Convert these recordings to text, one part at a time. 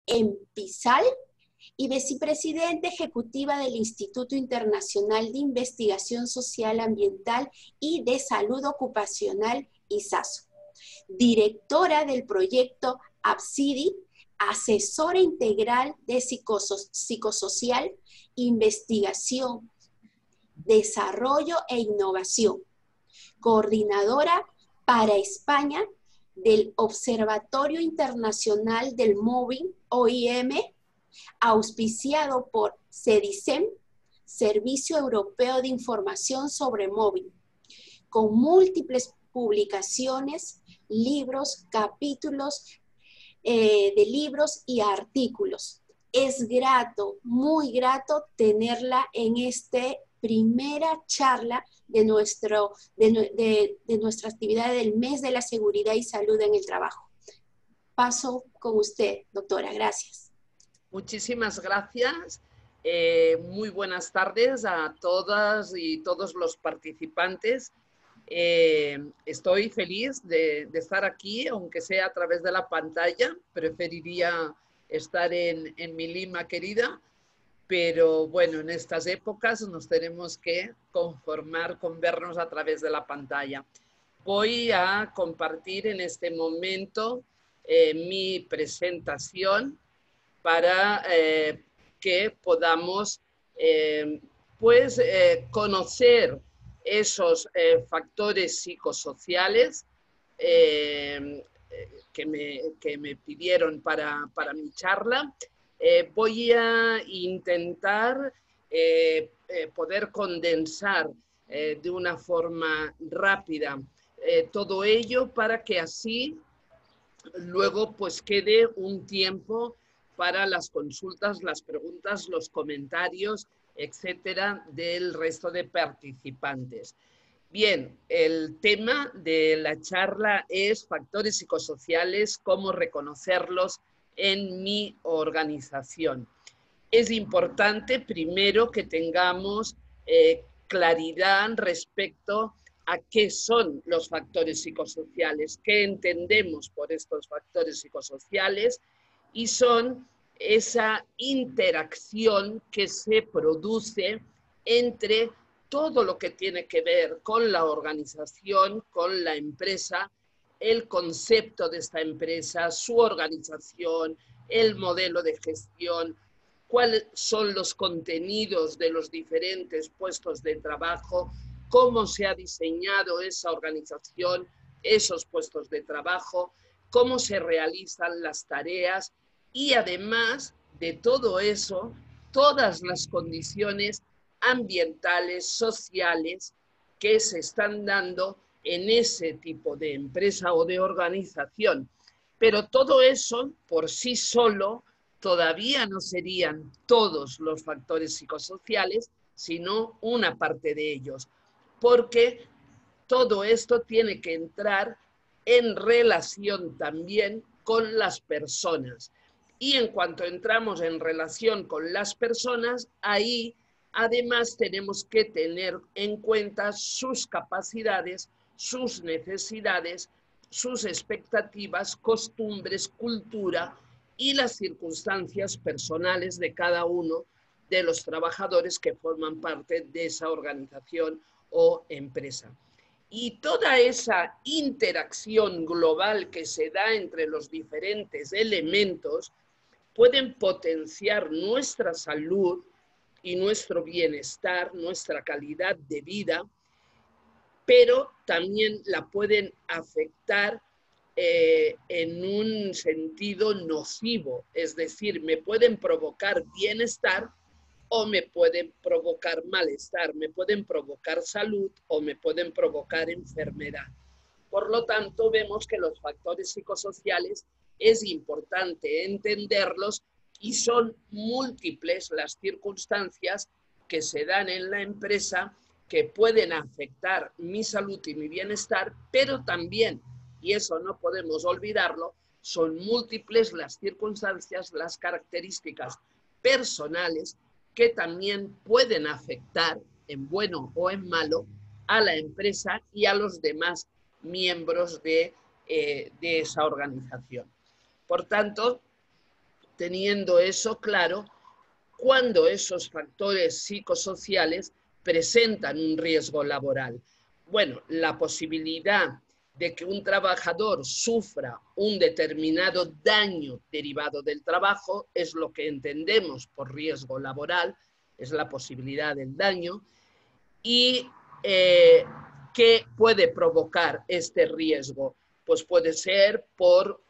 en PISAL y vicepresidenta ejecutiva del Instituto Internacional de Investigación Social Ambiental y de Salud Ocupacional, ISASO. Directora del proyecto ABSIDI, asesora integral de psicosocial, investigación, desarrollo e innovación. Coordinadora para España del Observatorio Internacional del Mobbing, OIM, auspiciado por CEDISEM, Servicio Europeo de Información sobre Mobbing, con múltiples publicaciones, libros, capítulos de libros y artículos. Es grato, muy grato tenerla en esta primera charla de nuestra actividad del mes de la seguridad y salud en el trabajo. Paso con usted, doctora. Gracias. Muchísimas gracias. Muy buenas tardes a todas y todos los participantes. Estoy feliz de estar aquí, aunque sea a través de la pantalla. Preferiría estar en mi Lima querida, pero bueno, en estas épocas nos tenemos que conformar con vernos a través de la pantalla. Voy a compartir en este momento mi presentación para que podamos conocer esos factores psicosociales que me pidieron para mi charla. Voy a intentar poder condensar de una forma rápida todo ello para que así luego pues quede un tiempo para las consultas, las preguntas, los comentarios, etcétera, del resto de participantes. Bien, el tema de la charla es factores psicosociales, cómo reconocerlos en mi organización. Es importante primero que tengamos claridad respecto a qué son los factores psicosociales, qué entendemos por estos factores psicosociales, y son esa interacción que se produce entre todo lo que tiene que ver con la organización, con la empresa, el concepto de esta empresa, su organización, el modelo de gestión, cuáles son los contenidos de los diferentes puestos de trabajo, cómo se ha diseñado esa organización, esos puestos de trabajo, cómo se realizan las tareas y además de todo eso, todas las condiciones ambientales, sociales que se están dando en ese tipo de empresa o de organización. Pero todo eso por sí solo todavía no serían todos los factores psicosociales, sino una parte de ellos, porque todo esto tiene que entrar en relación también con las personas. Y en cuanto entramos en relación con las personas, ahí además tenemos que tener en cuenta sus capacidades, sus necesidades, sus expectativas, costumbres, cultura y las circunstancias personales de cada uno de los trabajadores que forman parte de esa organización o empresa. Y toda esa interacción global que se da entre los diferentes elementos pueden potenciar nuestra salud y nuestro bienestar, nuestra calidad de vida, pero también la pueden afectar en un sentido nocivo, es decir, me pueden provocar bienestar o me pueden provocar malestar, me pueden provocar salud o me pueden provocar enfermedad. Por lo tanto, vemos que los factores psicosociales es importante entenderlos y son múltiples las circunstancias que se dan en la empresa que pueden afectar mi salud y mi bienestar, pero también, y eso no podemos olvidarlo, son múltiples las circunstancias, las características personales que también pueden afectar, en bueno o en malo, a la empresa y a los demás miembros de esa organización. Por tanto, teniendo eso claro, cuando esos factores psicosociales presentan un riesgo laboral. Bueno, la posibilidad de que un trabajador sufra un determinado daño derivado del trabajo es lo que entendemos por riesgo laboral, es la posibilidad del daño, y ¿qué puede provocar este riesgo? Pues puede ser por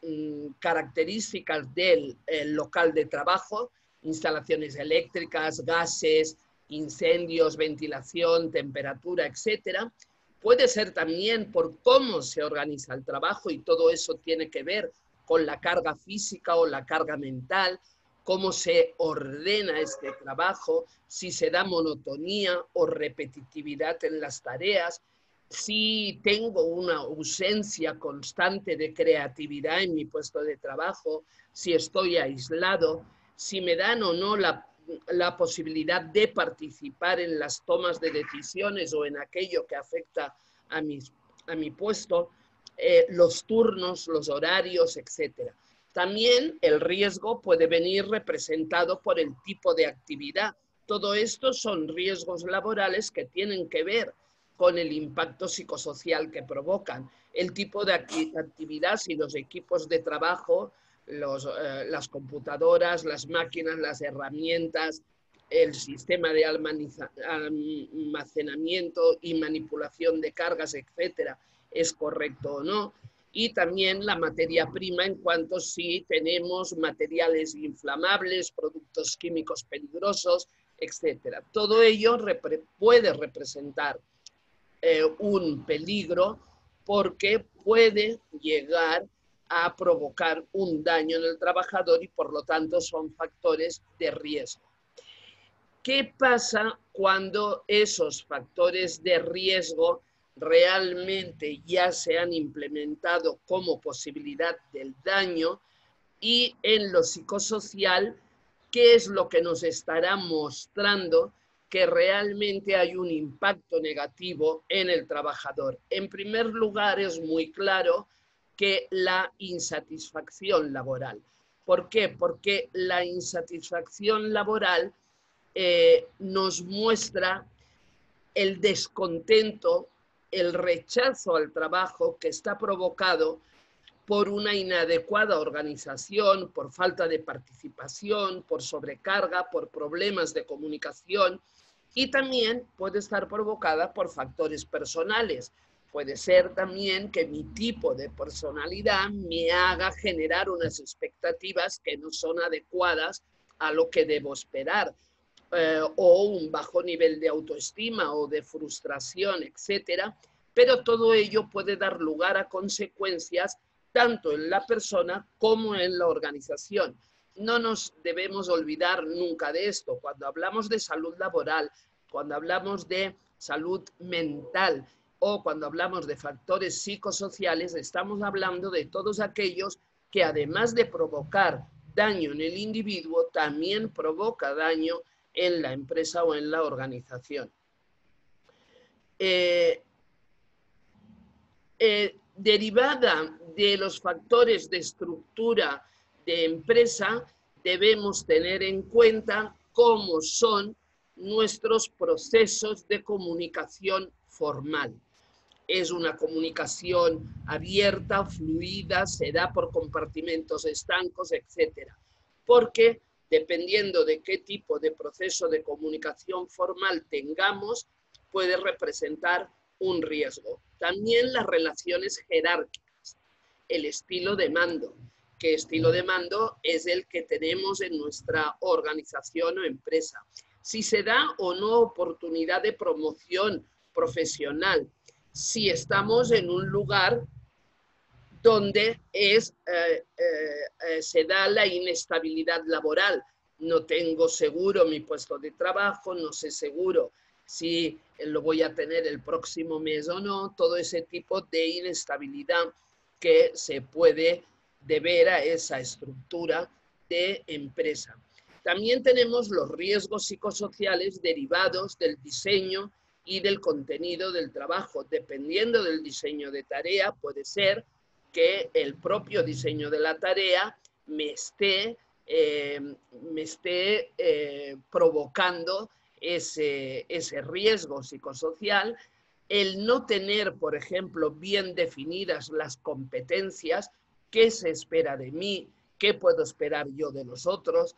características del local de trabajo, instalaciones eléctricas, gases, incendios, ventilación, temperatura, etcétera. Puede ser también por cómo se organiza el trabajo, y todo eso tiene que ver con la carga física o la carga mental, cómo se ordena este trabajo, si se da monotonía o repetitividad en las tareas, si tengo una ausencia constante de creatividad en mi puesto de trabajo, si estoy aislado, si me dan o no la posibilidad de participar en las tomas de decisiones o en aquello que afecta a mi puesto, los turnos, los horarios, etc. También el riesgo puede venir representado por el tipo de actividad. Todo esto son riesgos laborales que tienen que ver con el impacto psicosocial que provocan. El tipo de actividad, si los equipos de trabajo, las computadoras, las máquinas, las herramientas, el sistema de almacenamiento y manipulación de cargas, etcétera, es correcto o no. Y también la materia prima, en cuanto si tenemos materiales inflamables, productos químicos peligrosos, etcétera. Todo ello puede representar un peligro porque puede llegar a provocar un daño en el trabajador y por lo tanto son factores de riesgo. ¿Qué pasa cuando esos factores de riesgo realmente ya se han implementado como posibilidad del daño? Y en lo psicosocial, ¿qué es lo que nos estará mostrando que realmente hay un impacto negativo en el trabajador? En primer lugar, es muy claro que la insatisfacción laboral. ¿Por qué? Porque la insatisfacción laboral nos muestra el descontento, el rechazo al trabajo que está provocado por una inadecuada organización, por falta de participación, por sobrecarga, por problemas de comunicación, y también puede estar provocada por factores personales. Puede ser también que mi tipo de personalidad me haga generar unas expectativas que no son adecuadas a lo que debo esperar, o un bajo nivel de autoestima o de frustración, etcétera. Pero todo ello puede dar lugar a consecuencias tanto en la persona como en la organización. No nos debemos olvidar nunca de esto. Cuando hablamos de salud laboral, cuando hablamos de salud mental o cuando hablamos de factores psicosociales, estamos hablando de todos aquellos que además de provocar daño en el individuo, también provoca daño en la empresa o en la organización. Derivada de los factores de estructura de empresa, debemos tener en cuenta cómo son nuestros procesos de comunicación formal. Es una comunicación abierta, fluida, se da por compartimentos estancos, etc. Porque dependiendo de qué tipo de proceso de comunicación formal tengamos, puede representar un riesgo. También las relaciones jerárquicas, el estilo de mando. ¿Qué estilo de mando es el que tenemos en nuestra organización o empresa? Si se da o no oportunidad de promoción profesional, si estamos en un lugar donde se da la inestabilidad laboral. No tengo seguro mi puesto de trabajo, no sé seguro si lo voy a tener el próximo mes o no, todo ese tipo de inestabilidad que se puede deber a esa estructura de empresa. También tenemos los riesgos psicosociales derivados del diseño y del contenido del trabajo. Dependiendo del diseño de tarea, puede ser que el propio diseño de la tarea me esté me esté provocando ese riesgo psicosocial. El no tener, por ejemplo, bien definidas las competencias, qué se espera de mí, qué puedo esperar yo de los otros,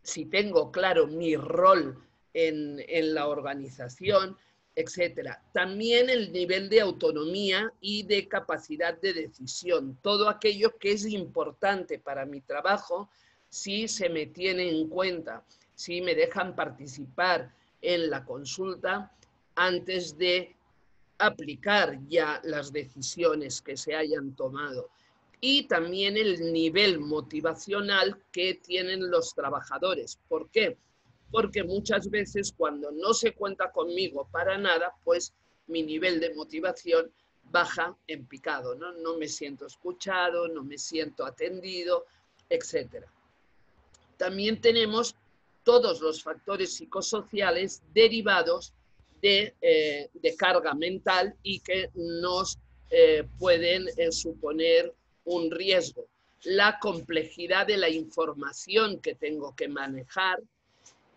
si tengo claro mi rol en la organización, etcétera. También el nivel de autonomía y de capacidad de decisión, todo aquello que es importante para mi trabajo, si se me tiene en cuenta, si me dejan participar en la consulta antes de aplicar ya las decisiones que se hayan tomado. Y también el nivel motivacional que tienen los trabajadores. ¿Por qué? Porque muchas veces cuando no se cuenta conmigo para nada, pues mi nivel de motivación baja en picado, ¿no? No me siento escuchado, no me siento atendido, etc. También tenemos todos los factores psicosociales derivados de carga mental y que nos pueden suponer un riesgo. La complejidad de la información que tengo que manejar,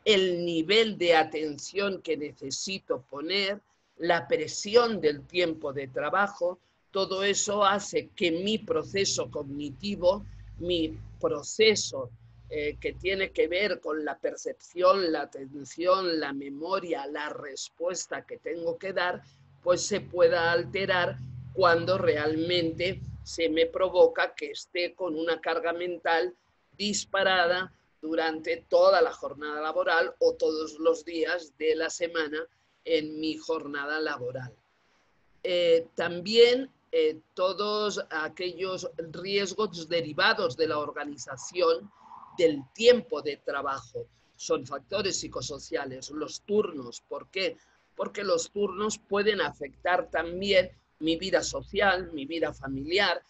el nivel de atención que necesito poner, la presión del tiempo de trabajo, todo eso hace que mi proceso cognitivo, mi proceso que tiene que ver con la percepción, la atención, la memoria, la respuesta que tengo que dar, pues se pueda alterar cuando realmente se me provoca que esté con una carga mental disparada durante toda la jornada laboral o todos los días de la semana en mi jornada laboral. También todos aquellos riesgos derivados de la organización del tiempo de trabajo son factores psicosociales. Los turnos, ¿por qué? Porque los turnos pueden afectar también mi vida social, mi vida familiar,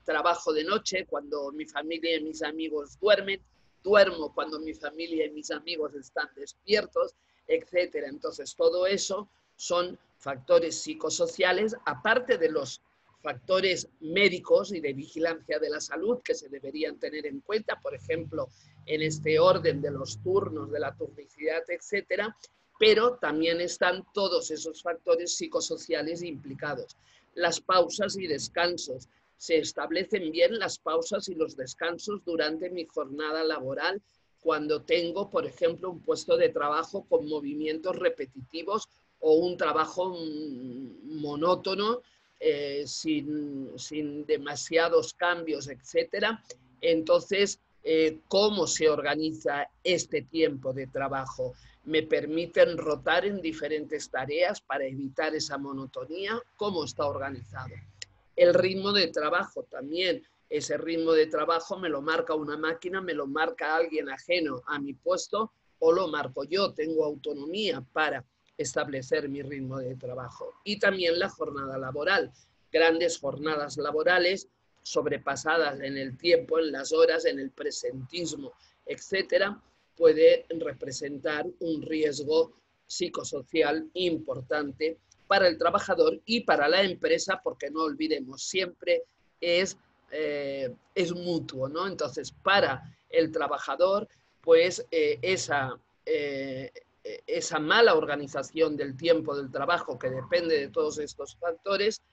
trabajo de noche cuando mi familia y mis amigos duermen, duermo cuando mi familia y mis amigos están despiertos, etc. Entonces, todo eso son factores psicosociales, aparte de los factores médicos y de vigilancia de la salud que se deberían tener en cuenta, por ejemplo, en este orden de los turnos, de la turnicidad, etcétera, pero también están todos esos factores psicosociales implicados. Las pausas y descansos. Se establecen bien las pausas y los descansos durante mi jornada laboral cuando tengo, por ejemplo, un puesto de trabajo con movimientos repetitivos o un trabajo monótono, sin demasiados cambios, etcétera. Entonces, ¿cómo se organiza este tiempo de trabajo? ¿Me permiten rotar en diferentes tareas para evitar esa monotonía? ¿Cómo está organizado? El ritmo de trabajo también. Ese ritmo de trabajo me lo marca una máquina, me lo marca alguien ajeno a mi puesto o lo marco yo. Tengo autonomía para establecer mi ritmo de trabajo. Y también la jornada laboral. Grandes jornadas laborales sobrepasadas en el tiempo, en las horas, en el presentismo, etcétera, puede representar un riesgo psicosocial importante para el trabajador y para la empresa, porque no olvidemos, siempre es mutuo, ¿no? Entonces, para el trabajador, pues esa mala organización del tiempo del trabajo, que depende de todos estos factores,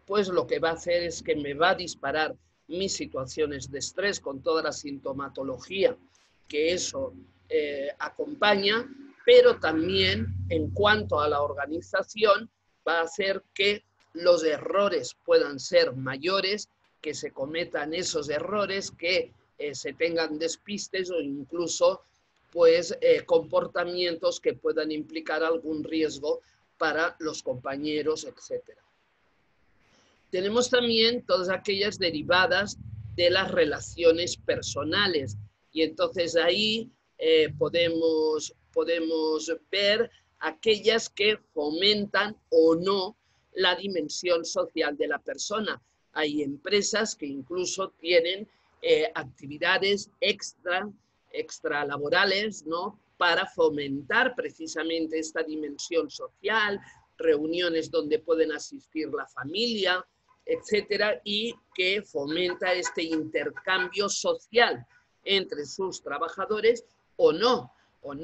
pues lo que va a hacer es que me va a disparar mis situaciones de estrés con toda la sintomatología que eso acompaña, pero también en cuanto a la organización va a hacer que los errores puedan ser mayores, que se cometan esos errores, que se tengan despistes o incluso pues, comportamientos que puedan implicar algún riesgo para los compañeros, etc. Tenemos también todas aquellas derivadas de las relaciones personales y entonces ahí podemos ver aquellas que fomentan o no la dimensión social de la persona. Hay empresas que incluso tienen actividades extra laborales, ¿no?, para fomentar precisamente esta dimensión social, reuniones donde pueden asistir la familia, etcétera, y que fomenta este intercambio social entre sus trabajadores o no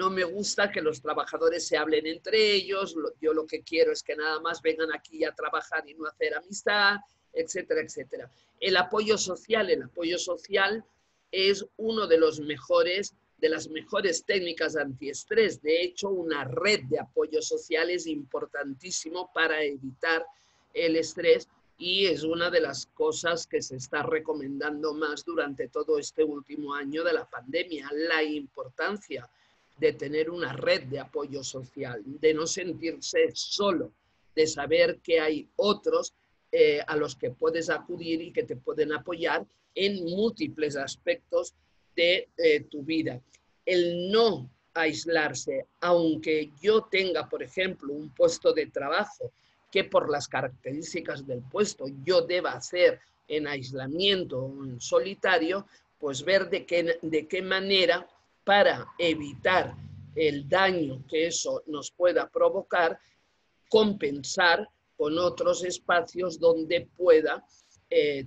me gusta que los trabajadores se hablen entre ellos, yo lo que quiero es que nada más vengan aquí a trabajar y no hacer amistad, etcétera, etcétera. El apoyo social es uno de los mejores, de las mejores técnicas antiestrés. De hecho, una red de apoyo social es importantísimo para evitar el estrés y es una de las cosas que se está recomendando más durante todo este último año de la pandemia, la importancia de tener una red de apoyo social, de no sentirse solo, de saber que hay otros a los que puedes acudir y que te pueden apoyar en múltiples aspectos de tu vida. El no aislarse, aunque yo tenga, por ejemplo, un puesto de trabajo que por las características del puesto yo deba hacer en aislamiento o en solitario, pues ver de qué manera, para evitar el daño que eso nos pueda provocar, compensar con otros espacios donde pueda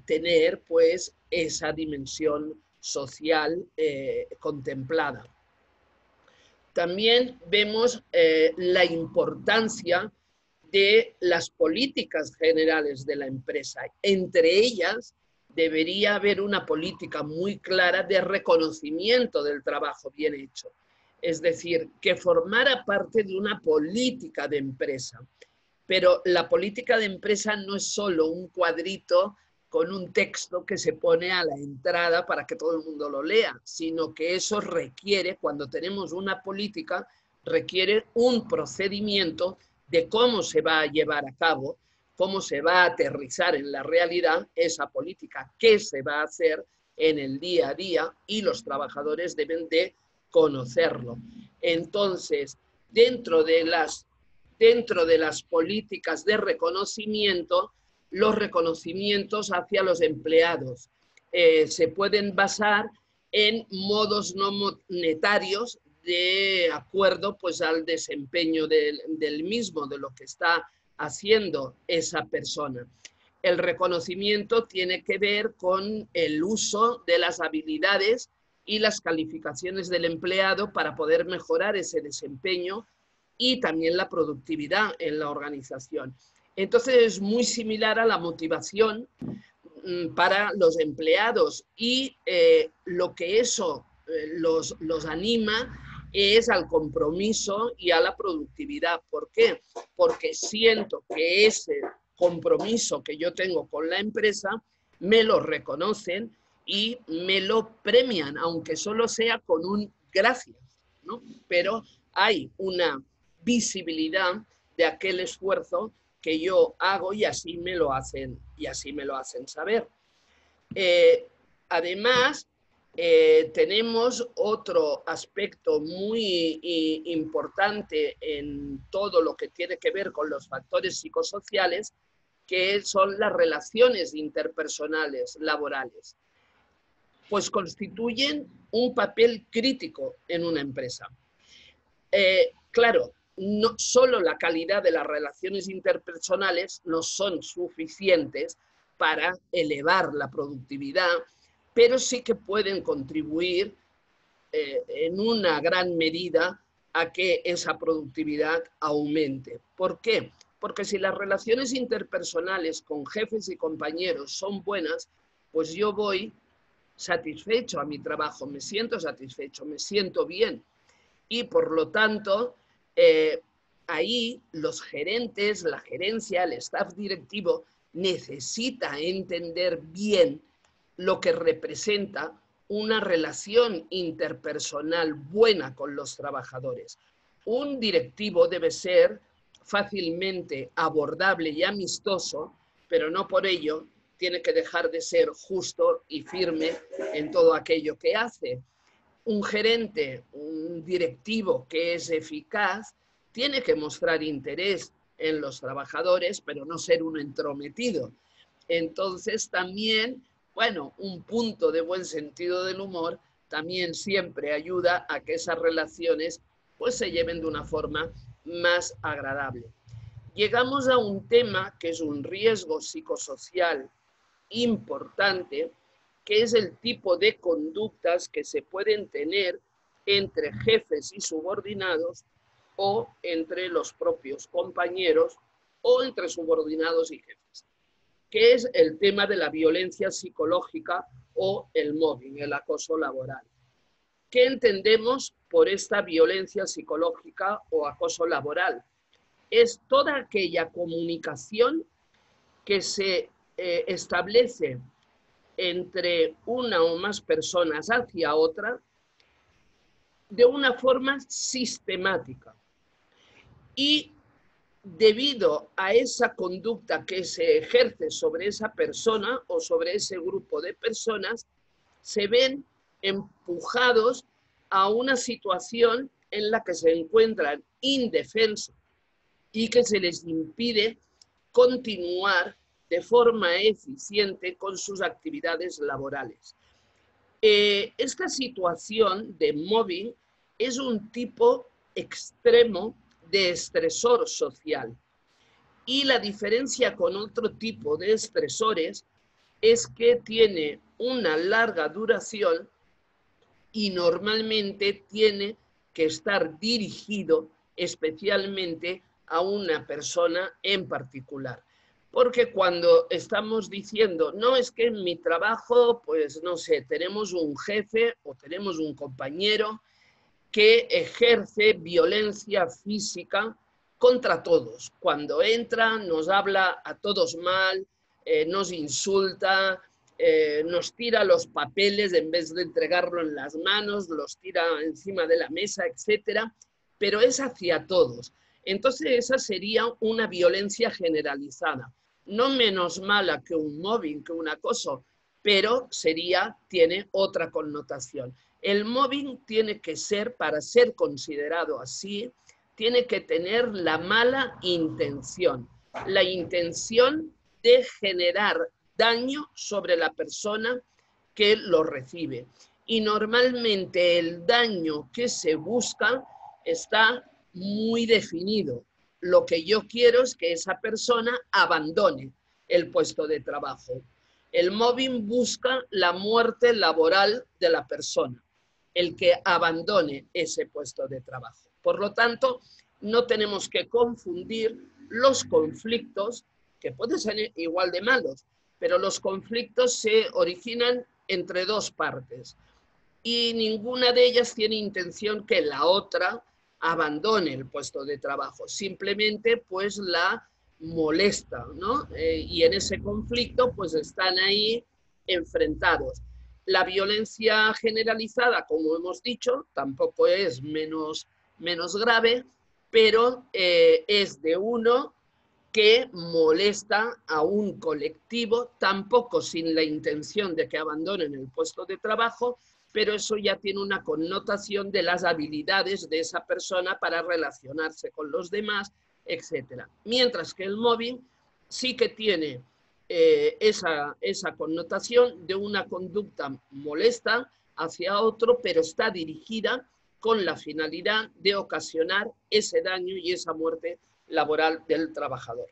tener pues esa dimensión social contemplada. También vemos la importancia de las políticas generales de la empresa. Entre ellas, debería haber una política muy clara de reconocimiento del trabajo bien hecho. Es decir, que formara parte de una política de empresa. Pero la política de empresa no es solo un cuadrito con un texto que se pone a la entrada para que todo el mundo lo lea, sino que eso requiere, cuando tenemos una política, requiere un procedimiento de cómo se va a llevar a cabo, cómo se va a aterrizar en la realidad esa política, qué se va a hacer en el día a día, y los trabajadores deben de conocerlo. Entonces, dentro de las políticas de reconocimiento, los reconocimientos hacia los empleados se pueden basar en modos no monetarios de acuerdo pues al desempeño del mismo, de lo que está haciendo esa persona. El reconocimiento tiene que ver con el uso de las habilidades y las calificaciones del empleado para poder mejorar ese desempeño y también la productividad en la organización. Entonces es muy similar a la motivación para los empleados y lo que eso los anima es al compromiso y a la productividad. ¿Por qué? Porque siento que ese compromiso que yo tengo con la empresa me lo reconocen y me lo premian, aunque solo sea con un gracias, ¿no? Pero hay una visibilidad de aquel esfuerzo que yo hago y así me lo hacen saber. Además, tenemos otro aspecto muy importante en todo lo que tiene que ver con los factores psicosociales, que son las relaciones interpersonales laborales. Pues constituyen un papel crítico en una empresa. Claro, no solo la calidad de las relaciones interpersonales no son suficientes para elevar la productividad, pero sí que pueden contribuir en una gran medida a que esa productividad aumente. ¿Por qué? Porque si las relaciones interpersonales con jefes y compañeros son buenas, pues yo voy satisfecho a mi trabajo, me siento satisfecho, me siento bien. Y por lo tanto, ahí los gerentes, la gerencia, el staff directivo necesita entender bien lo que representa una relación interpersonal buena con los trabajadores. Un directivo debe ser fácilmente abordable y amistoso, pero no por ello tiene que dejar de ser justo y firme en todo aquello que hace. Un gerente, un directivo que es eficaz, tiene que mostrar interés en los trabajadores, pero no ser un entrometido. Entonces también, bueno, un punto de buen sentido del humor también siempre ayuda a que esas relaciones pues se lleven de una forma más agradable. Llegamos a un tema que es un riesgo psicosocial importante, que es el tipo de conductas que se pueden tener entre jefes y subordinados o entre los propios compañeros o entre subordinados y jefes, que es el tema de la violencia psicológica o el mobbing, el acoso laboral. ¿Qué entendemos por esta violencia psicológica o acoso laboral? Es toda aquella comunicación que se establece entre una o más personas hacia otra de una forma sistemática. Y debido a esa conducta que se ejerce sobre esa persona o sobre ese grupo de personas, se ven empujados a una situación en la que se encuentran indefensos y que se les impide continuar de forma eficiente con sus actividades laborales. Esta situación de mobbing es un tipo extremo de estresor social. Y la diferencia con otro tipo de estresores es que tiene una larga duración y normalmente tiene que estar dirigido especialmente a una persona en particular. Porque cuando estamos diciendo, no, es que en mi trabajo, pues no sé, tenemos un jefe o tenemos un compañero que ejerce violencia física contra todos. Cuando entra, nos habla a todos mal, nos insulta, nos tira los papeles en vez de entregarlo en las manos, los tira encima de la mesa, etcétera, pero es hacia todos. Entonces esa sería una violencia generalizada, no menos mala que un mobbing, que un acoso, pero tiene otra connotación. El mobbing tiene que ser, para ser considerado así, tiene que tener la mala intención, la intención de generar daño sobre la persona que lo recibe. Y normalmente el daño que se busca está muy definido. Lo que yo quiero es que esa persona abandone el puesto de trabajo. El mobbing busca la muerte laboral de la persona, el que abandone ese puesto de trabajo. Por lo tanto, no tenemos que confundir los conflictos, que pueden ser igual de malos, pero los conflictos se originan entre dos partes y ninguna de ellas tiene intención que la otra abandone el puesto de trabajo, simplemente pues la molesta, ¿no? Y en ese conflicto pues están ahí enfrentados. La violencia generalizada, como hemos dicho, tampoco es menos grave, pero es de uno que molesta a un colectivo, tampoco sin la intención de que abandonen el puesto de trabajo, pero eso ya tiene una connotación de las habilidades de esa persona para relacionarse con los demás, etc. Mientras que el mobbing sí que tiene esa connotación de una conducta molesta hacia otro, pero está dirigida con la finalidad de ocasionar ese daño y esa muerte laboral del trabajador.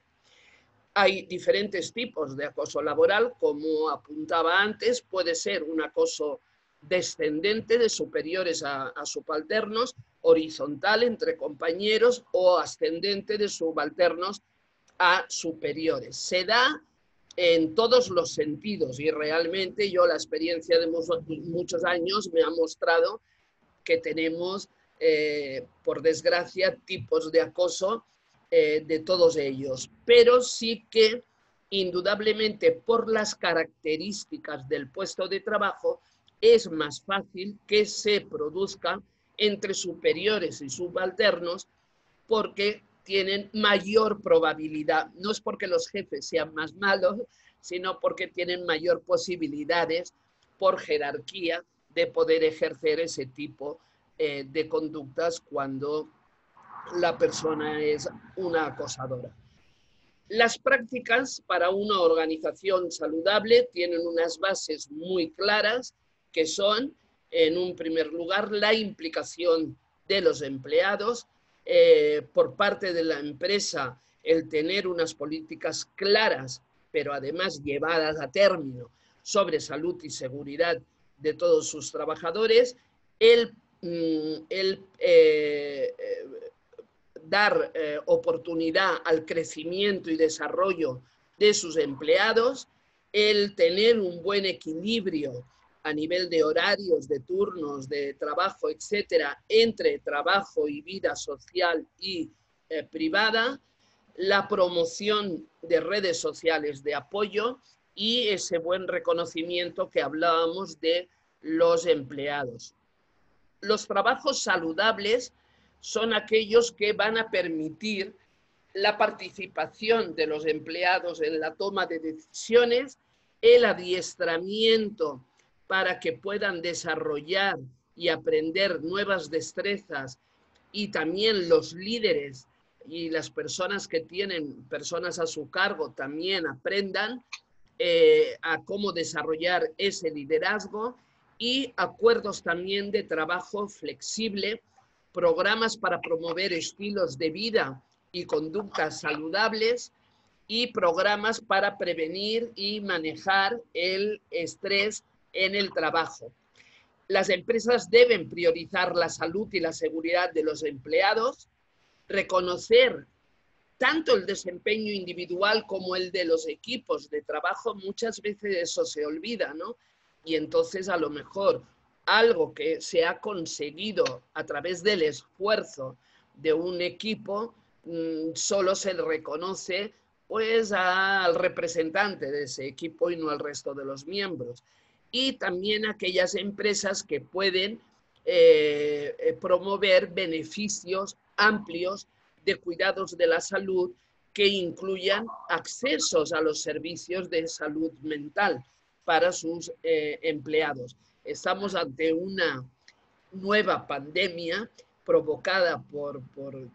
Hay diferentes tipos de acoso laboral, como apuntaba antes, puede ser un acoso descendente de superiores a subalternos, horizontal entre compañeros o ascendente de subalternos a superiores. Se da en todos los sentidos y realmente yo la experiencia de muchos años me ha mostrado que tenemos, por desgracia, tipos de acoso de todos ellos, pero sí que indudablemente por las características del puesto de trabajo es más fácil que se produzca entre superiores y subalternos porque tienen mayor probabilidad, no es porque los jefes sean más malos, sino porque tienen mayor posibilidades por jerarquía de poder ejercer ese tipo de conductas cuando la persona es una acosadora. Las prácticas para una organización saludable tienen unas bases muy claras que son, en un primer lugar, la implicación de los empleados, por parte de la empresa, el tener unas políticas claras, pero además llevadas a término, sobre salud y seguridad de todos sus trabajadores, el dar oportunidad al crecimiento y desarrollo de sus empleados, el tener un buen equilibrio a nivel de horarios, de turnos, de trabajo, etcétera, entre trabajo y vida social y privada, la promoción de redes sociales de apoyo y ese buen reconocimiento que hablábamos de los empleados. Los trabajos saludables son aquellos que van a permitir la participación de los empleados en la toma de decisiones, el adiestramiento para que puedan desarrollar y aprender nuevas destrezas, y también los líderes y las personas que tienen personas a su cargo también aprendan a cómo desarrollar ese liderazgo, y acuerdos también de trabajo flexible, programas para promover estilos de vida y conductas saludables, y programas para prevenir y manejar el estrés en el trabajo. Las empresas deben priorizar la salud y la seguridad de los empleados, reconocer tanto el desempeño individual como el de los equipos de trabajo. Muchas veces eso se olvida, ¿no? Y entonces a lo mejor algo que se ha conseguido a través del esfuerzo de un equipo solo se le reconoce pues al representante de ese equipo y no al resto de los miembros. Y también aquellas empresas que pueden promover beneficios amplios de cuidados de la salud que incluyan accesos a los servicios de salud mental para sus empleados. Estamos ante una nueva pandemia provocada por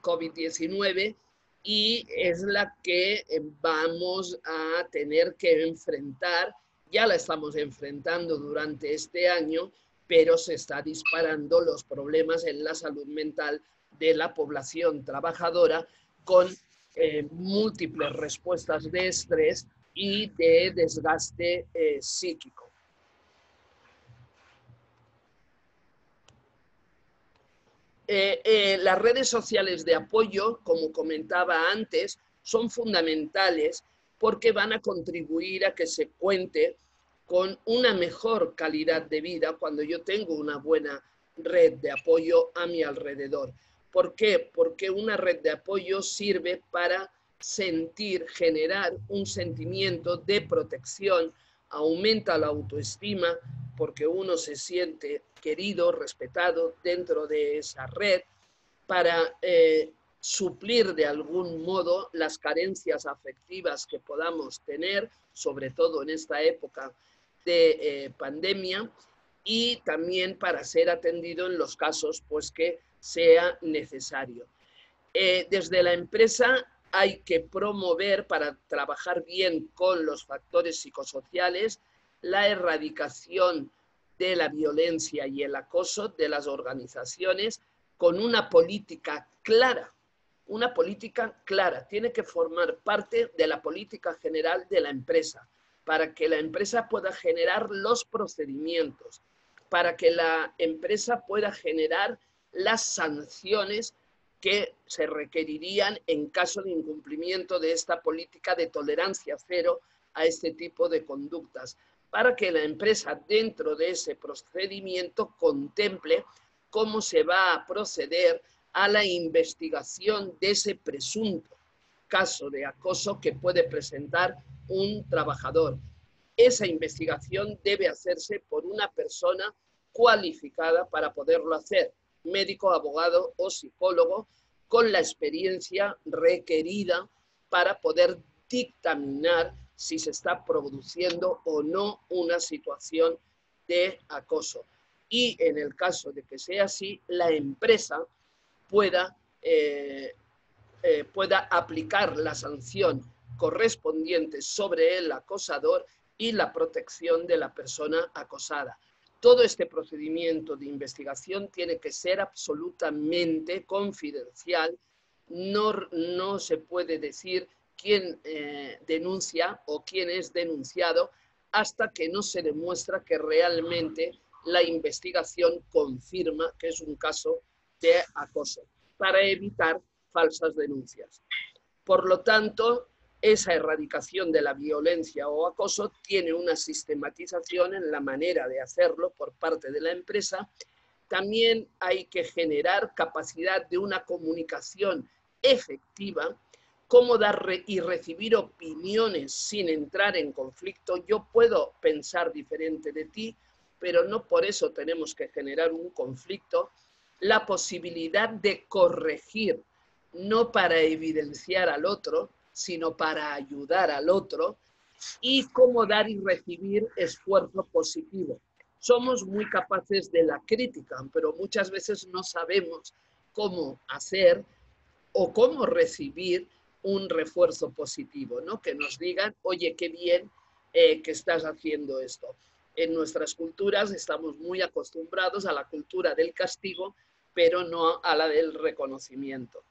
COVID-19 y es la que vamos a tener que enfrentar. Ya la estamos enfrentando durante este año, pero se está disparando los problemas en la salud mental de la población trabajadora con múltiples respuestas de estrés y de desgaste psíquico. Las redes sociales de apoyo, como comentaba antes, son fundamentales porque van a contribuir a que se cuente con una mejor calidad de vida cuando yo tengo una buena red de apoyo a mi alrededor. ¿Por qué? Porque una red de apoyo sirve para generar un sentimiento de protección, aumenta la autoestima porque uno se siente querido, respetado dentro de esa red, para suplir de algún modo las carencias afectivas que podamos tener, sobre todo en esta época de pandemia, y también para ser atendido en los casos pues, que sea necesario. Desde la empresa hay que promover, para trabajar bien con los factores psicosociales, la erradicación de la violencia y el acoso de las organizaciones con una política clara. Una política clara tiene que formar parte de la política general de la empresa, para que la empresa pueda generar los procedimientos, para que la empresa pueda generar las sanciones que se requerirían en caso de incumplimiento de esta política de tolerancia cero a este tipo de conductas, para que la empresa dentro de ese procedimiento contemple cómo se va a proceder a la investigación de ese presunto caso de acoso que puede presentar un trabajador. Esa investigación debe hacerse por una persona cualificada para poderlo hacer, médico, abogado o psicólogo, con la experiencia requerida para poder dictaminar si se está produciendo o no una situación de acoso. Y en el caso de que sea así, la empresa pueda aplicar la sanción correspondiente sobre el acosador y la protección de la persona acosada. Todo este procedimiento de investigación tiene que ser absolutamente confidencial. No se puede decir quién denuncia o quién es denunciado hasta que no se demuestra que realmente la investigación confirma que es un caso de acoso, para evitar falsas denuncias. Por lo tanto, esa erradicación de la violencia o acoso tiene una sistematización en la manera de hacerlo por parte de la empresa. También hay que generar capacidad de una comunicación efectiva, cómo dar y recibir opiniones sin entrar en conflicto. Yo puedo pensar diferente de ti, pero no por eso tenemos que generar un conflicto. La posibilidad de corregir, no para evidenciar al otro, sino para ayudar al otro, y cómo dar y recibir esfuerzo positivo. Somos muy capaces de la crítica, pero muchas veces no sabemos cómo hacer o cómo recibir un refuerzo positivo, ¿no? Que nos digan, oye, qué bien que estás haciendo esto. En nuestras culturas estamos muy acostumbrados a la cultura del castigo, pero no a la del reconocimiento.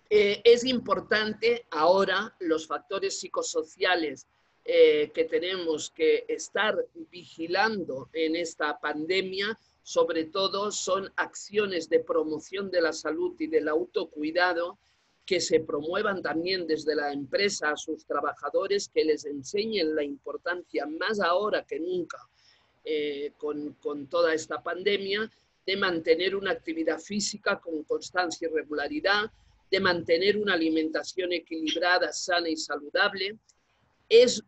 Es importante ahora los factores psicosociales que tenemos que estar vigilando en esta pandemia, sobre todo son acciones de promoción de la salud y del autocuidado que se promuevan también desde la empresa a sus trabajadores, que les enseñen la importancia más ahora que nunca con toda esta pandemia, de mantener una actividad física con constancia y regularidad, de mantener una alimentación equilibrada, sana y saludable. Es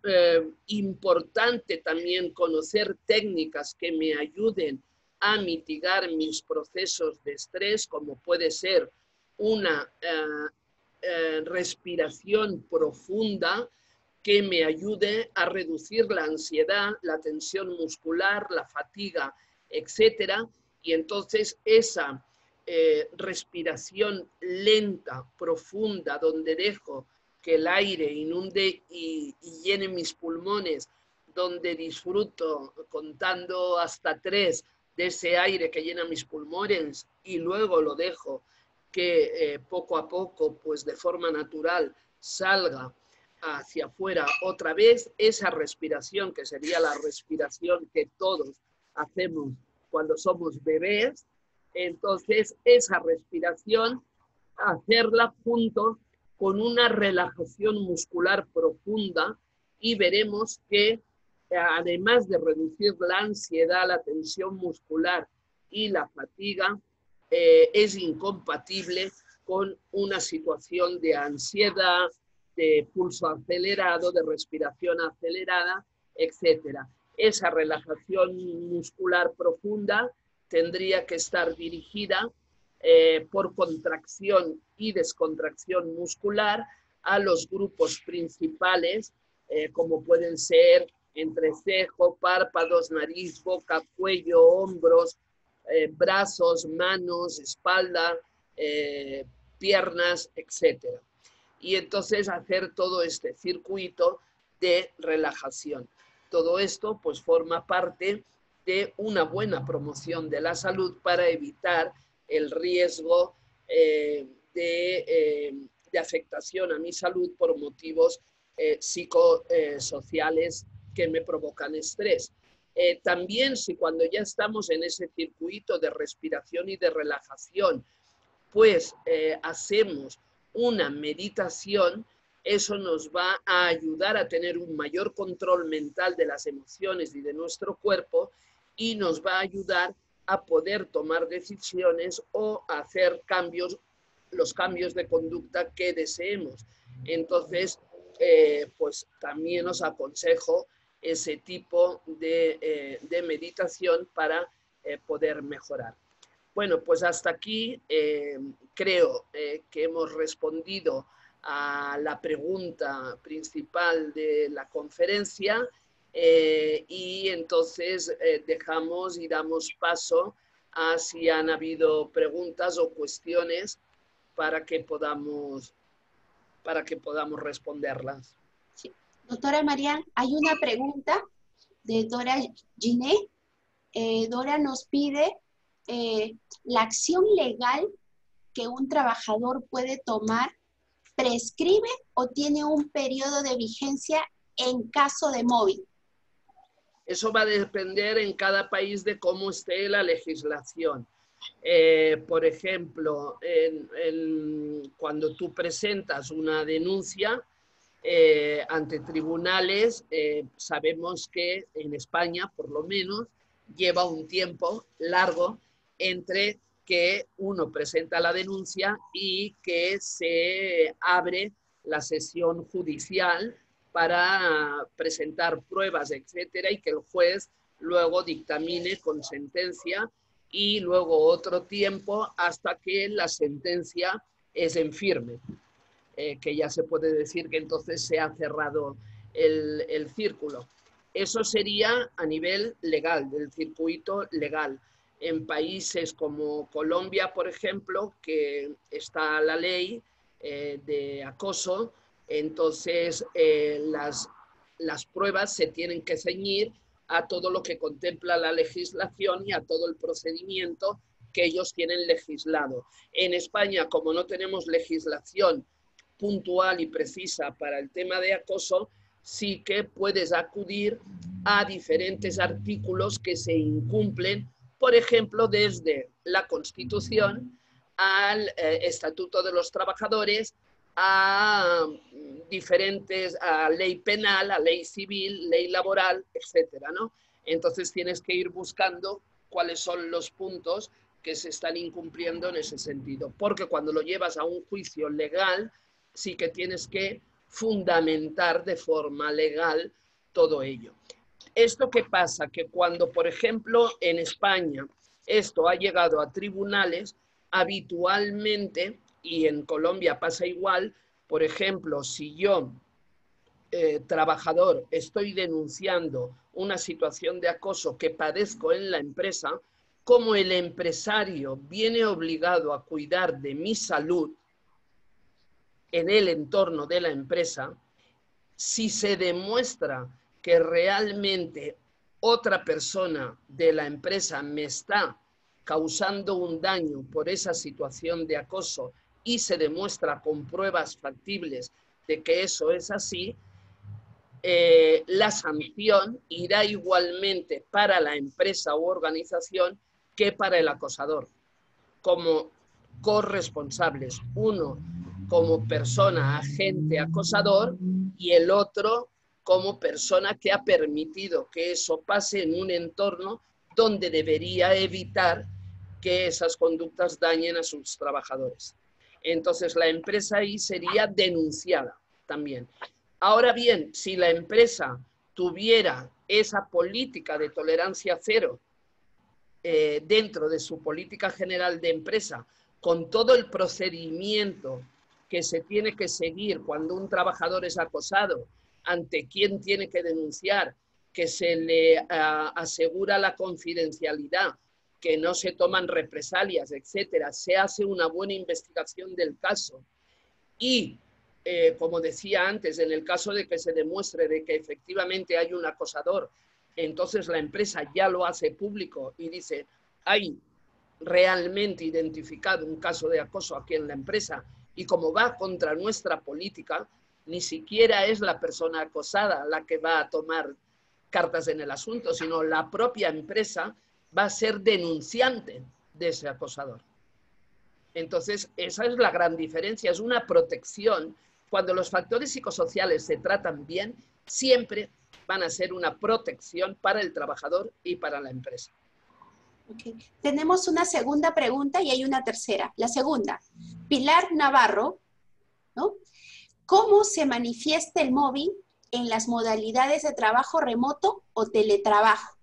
importante también conocer técnicas que me ayuden a mitigar mis procesos de estrés, como puede ser una respiración profunda que me ayude a reducir la ansiedad, la tensión muscular, la fatiga, etcétera. Y entonces esa respiración lenta, profunda, donde dejo que el aire inunde y llene mis pulmones, donde disfruto contando hasta 3 de ese aire que llena mis pulmones y luego lo dejo que poco a poco, pues de forma natural, salga hacia afuera otra vez. Esa respiración, que sería la respiración que todos hacemos cuando somos bebés, entonces esa respiración, hacerla junto con una relajación muscular profunda, y veremos que además de reducir la ansiedad, la tensión muscular y la fatiga, es incompatible con una situación de ansiedad, de pulso acelerado, de respiración acelerada, etc. Esa relajación muscular profunda tendría que estar dirigida por contracción y descontracción muscular a los grupos principales, como pueden ser entrecejo, párpados, nariz, boca, cuello, hombros, brazos, manos, espalda, piernas, etc. Y entonces hacer todo este circuito de relajación. Todo esto pues forma parte de una buena promoción de la salud para evitar el riesgo de afectación a mi salud por motivos psicosociales que me provocan estrés. También si cuando ya estamos en ese circuito de respiración y de relajación, pues hacemos una meditación, eso nos va a ayudar a tener un mayor control mental de las emociones y de nuestro cuerpo, y nos va a ayudar a poder tomar decisiones o hacer cambios, los cambios de conducta que deseemos. Entonces, pues también os aconsejo ese tipo de meditación para poder mejorar. Bueno, pues hasta aquí creo que hemos respondido a la pregunta principal de la conferencia, y entonces dejamos y damos paso a si han habido preguntas o cuestiones para que podamos responderlas. Sí. Doctora Marian, hay una pregunta de Dora Giné. Dora nos pide la acción legal que un trabajador puede tomar, ¿prescribe o tiene un periodo de vigencia en caso de móvil? Eso va a depender en cada país de cómo esté la legislación. Por ejemplo, cuando tú presentas una denuncia ante tribunales, sabemos que en España, por lo menos, lleva un tiempo largo entre que uno presenta la denuncia y que se abre la sesión judicial para presentar pruebas, etcétera, y que el juez luego dictamine con sentencia, y luego otro tiempo hasta que la sentencia es en firme, que ya se puede decir que entonces se ha cerrado el círculo. Eso sería a nivel legal, del circuito legal. En países como Colombia, por ejemplo, que está la ley de acoso, entonces las pruebas se tienen que ceñir a todo lo que contempla la legislación y a todo el procedimiento que ellos tienen legislado. En España, como no tenemos legislación puntual y precisa para el tema de acoso, sí que puedes acudir a diferentes artículos que se incumplen, por ejemplo, desde la Constitución al Estatuto de los Trabajadores, a diferentes, a ley penal, a ley civil, ley laboral, etcétera, ¿no? Entonces tienes que ir buscando cuáles son los puntos que se están incumpliendo en ese sentido, porque cuando lo llevas a un juicio legal, sí que tienes que fundamentar de forma legal todo ello. ¿Esto qué pasa? Que cuando, por ejemplo, en España esto ha llegado a tribunales, habitualmente, y en Colombia pasa igual, por ejemplo, si yo, trabajador, estoy denunciando una situación de acoso que padezco en la empresa, como el empresario viene obligado a cuidar de mi salud en el entorno de la empresa, si se demuestra que realmente otra persona de la empresa me está causando un daño por esa situación de acoso y se demuestra con pruebas factibles de que eso es así, la sanción irá igualmente para la empresa u organización que para el acosador, como corresponsables, uno como persona agente acosador y el otro como persona que ha permitido que eso pase en un entorno donde debería evitar que esas conductas dañen a sus trabajadores. Entonces la empresa ahí sería denunciada también. Ahora bien, si la empresa tuviera esa política de tolerancia cero dentro de su política general de empresa, con todo el procedimiento que se tiene que seguir cuando un trabajador es acosado, ante quién tiene que denunciar, que se le asegura la confidencialidad, que no se toman represalias, etcétera, se hace una buena investigación del caso y, como decía antes, en el caso de que se demuestre de que efectivamente hay un acosador, entonces la empresa ya lo hace público y dice, hay realmente identificado un caso de acoso aquí en la empresa, y como va contra nuestra política, ni siquiera es la persona acosada la que va a tomar cartas en el asunto, sino la propia empresa va a ser denunciante de ese acosador. Entonces, esa es la gran diferencia, es una protección. Cuando los factores psicosociales se tratan bien, siempre van a ser una protección para el trabajador y para la empresa. Okay. Tenemos una segunda pregunta y hay una tercera. La segunda, Pilar Navarro, ¿no? ¿Cómo se manifiesta el móvil en las modalidades de trabajo remoto o teletrabajo?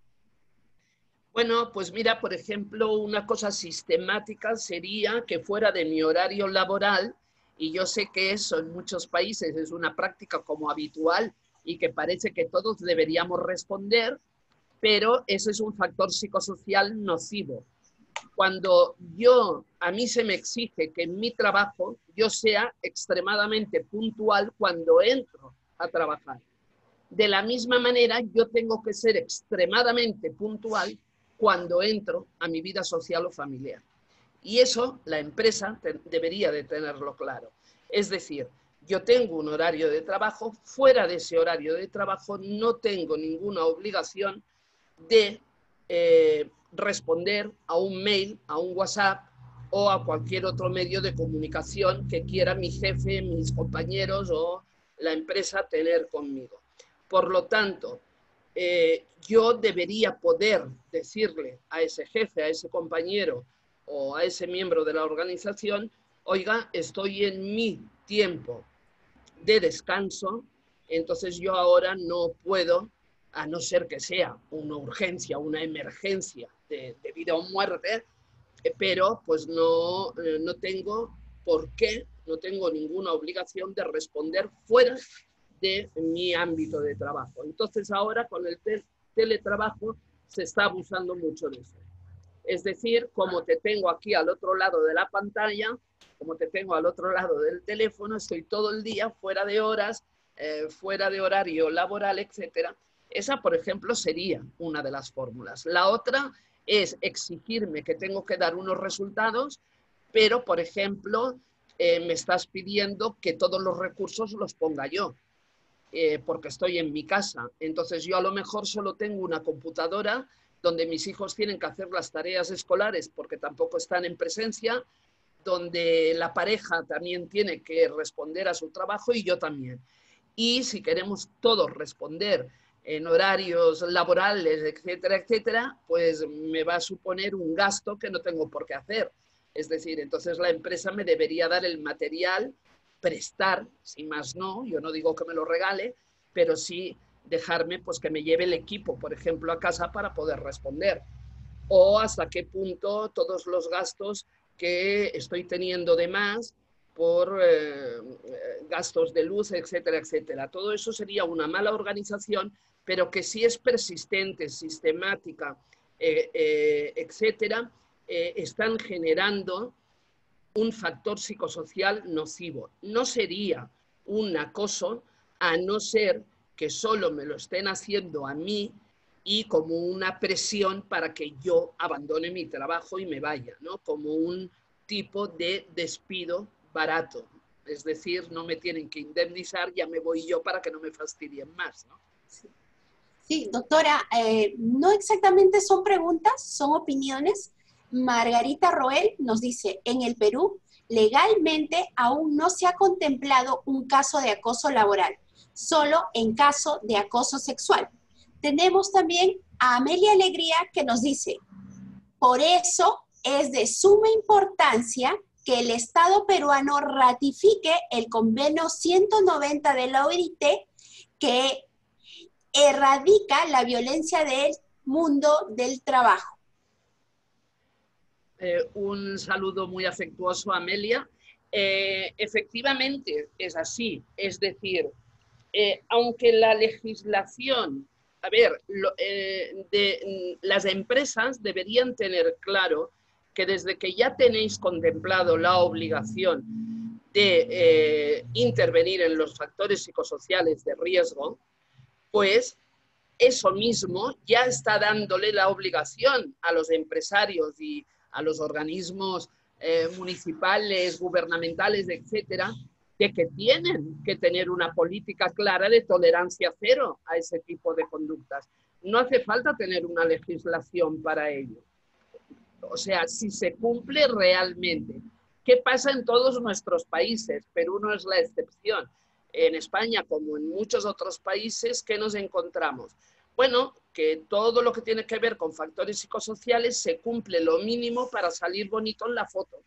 Bueno, pues mira, por ejemplo, una cosa sistemática sería que fuera de mi horario laboral, y yo sé que eso en muchos países es una práctica como habitual y que parece que todos deberíamos responder, pero eso es un factor psicosocial nocivo. Cuando a mí se me exige que en mi trabajo yo sea extremadamente puntual cuando entro a trabajar. De la misma manera, yo tengo que ser extremadamente puntual cuando entro a mi vida social o familiar. Y eso la empresa debería de tenerlo claro. Es decir, Yo tengo un horario de trabajo, fuera de ese horario de trabajo no tengo ninguna obligación de responder a un mail, a un WhatsApp o a cualquier otro medio de comunicación que quiera mi jefe, mis compañeros o la empresa tener conmigo. Por lo tanto, yo debería poder decirle a ese jefe, a ese compañero o a ese miembro de la organización, oiga, estoy en mi tiempo de descanso, entonces yo ahora no puedo, a no ser que sea una urgencia, una emergencia de vida o muerte, pero pues no tengo por qué, no tengo ninguna obligación de responder fuera de mi ámbito de trabajo. Entonces ahora con el teletrabajo se está abusando mucho de eso. Es decir, como te tengo aquí al otro lado de la pantalla, como te tengo al otro lado del teléfono, estoy todo el día fuera de horas, fuera de horario laboral, etcétera. Esa, por ejemplo, sería una de las fórmulas. La otra es exigirme que tengo que dar unos resultados, pero, por ejemplo, me estás pidiendo que todos los recursos los ponga yo, porque estoy en mi casa. Entonces yo a lo mejor solo tengo una computadora donde mis hijos tienen que hacer las tareas escolares porque tampoco están en presencia, donde la pareja también tiene que responder a su trabajo y yo también. Y si queremos todos responder en horarios laborales, etcétera, etcétera, pues me va a suponer un gasto que no tengo por qué hacer. Es decir, entonces la empresa me debería dar el material, prestar, si más no, yo no digo que me lo regale, pero sí dejarme pues que me lleve el equipo, por ejemplo, a casa para poder responder. O hasta qué punto todos los gastos que estoy teniendo de más por gastos de luz, etcétera, etcétera. Todo eso sería una mala organización, pero que si es persistente, sistemática, etcétera, están generando un factor psicosocial nocivo. No sería un acoso a no ser que solo me lo estén haciendo a mí y como una presión para que yo abandone mi trabajo y me vaya, ¿no? Como un tipo de despido barato. Es decir, no me tienen que indemnizar, ya me voy yo para que no me fastidien más, ¿no? Sí, sí, doctora, no exactamente son preguntas, son opiniones. Margarita Roel nos dice, en el Perú, legalmente aún no se ha contemplado un caso de acoso laboral, solo en caso de acoso sexual. Tenemos también a Amelia Alegría que nos dice, por eso es de suma importancia que el Estado peruano ratifique el convenio 190 de la OIT que erradica la violencia del mundo del trabajo. Un saludo muy afectuoso a Amelia. Efectivamente es así, es decir, aunque la legislación, a ver, las empresas deberían tener claro que desde que ya tenéis contemplado la obligación de intervenir en los factores psicosociales de riesgo, pues eso mismo ya está dándole la obligación a los empresarios y a los organismos municipales, gubernamentales, etcétera, de que tienen que tener una política clara de tolerancia cero a ese tipo de conductas. No hace falta tener una legislación para ello. O sea, si se cumple realmente. ¿Qué pasa en todos nuestros países? Perú no es la excepción. En España, como en muchos otros países, ¿qué nos encontramos? Bueno, que todo lo que tiene que ver con factores psicosociales se cumple lo mínimo para salir bonito en la foto.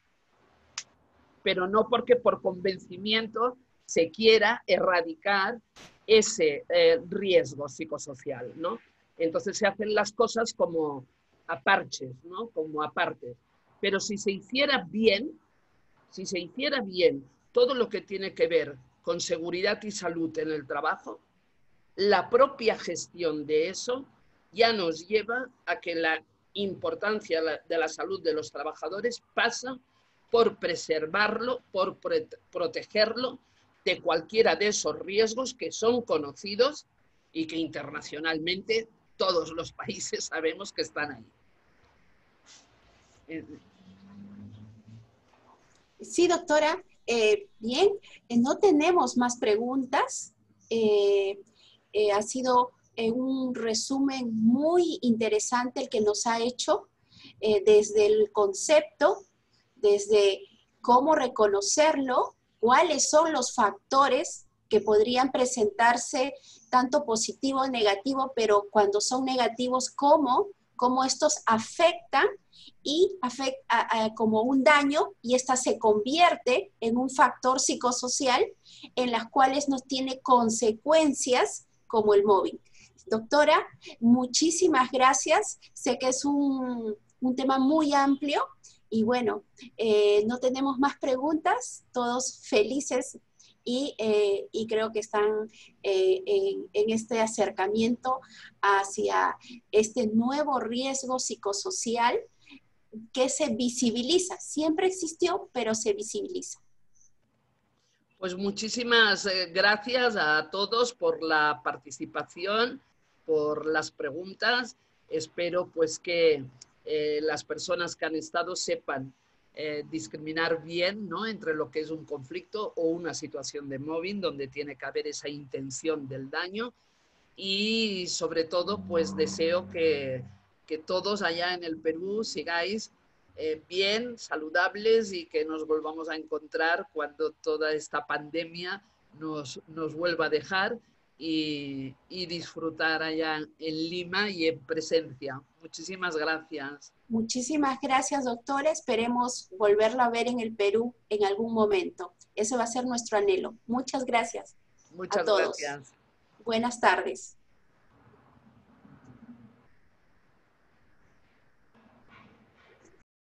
Pero no porque por convencimiento se quiera erradicar ese riesgo psicosocial, ¿no? Entonces se hacen las cosas como a parches, ¿no? Como aparte. Pero si se hiciera bien todo lo que tiene que ver con seguridad y salud en el trabajo, la propia gestión de eso ya nos lleva a que la importancia de la salud de los trabajadores pasa por preservarlo, por protegerlo de cualquiera de esos riesgos que son conocidos y que internacionalmente todos los países sabemos que están ahí. Sí, doctora. Bien, no tenemos más preguntas. Ha sido un resumen muy interesante el que nos ha hecho desde el concepto, desde cómo reconocerlo, cuáles son los factores que podrían presentarse tanto positivo o negativo, pero cuando son negativos, cómo estos afectan y como un daño, y esta se convierte en un factor psicosocial en las cuales nos tiene consecuencias como el mobbing. Doctora, muchísimas gracias. Sé que es un tema muy amplio y bueno, no tenemos más preguntas, todos felices y creo que están en este acercamiento hacia este nuevo riesgo psicosocial que se visibiliza. Siempre existió, pero se visibiliza. Pues muchísimas gracias a todos por la participación, por las preguntas. Espero pues que las personas que han estado sepan discriminar bien, ¿no?, entre lo que es un conflicto o una situación de mobbing, donde tiene que haber esa intención del daño. Y sobre todo, pues deseo que todos allá en el Perú sigáis bien, saludables, y que nos volvamos a encontrar cuando toda esta pandemia nos vuelva a dejar y disfrutar allá en Lima y en presencia. Muchísimas gracias. Muchísimas gracias, doctora. Esperemos volverla a ver en el Perú en algún momento. Ese va a ser nuestro anhelo. Muchas gracias a Muchas todos. gracias. Buenas tardes.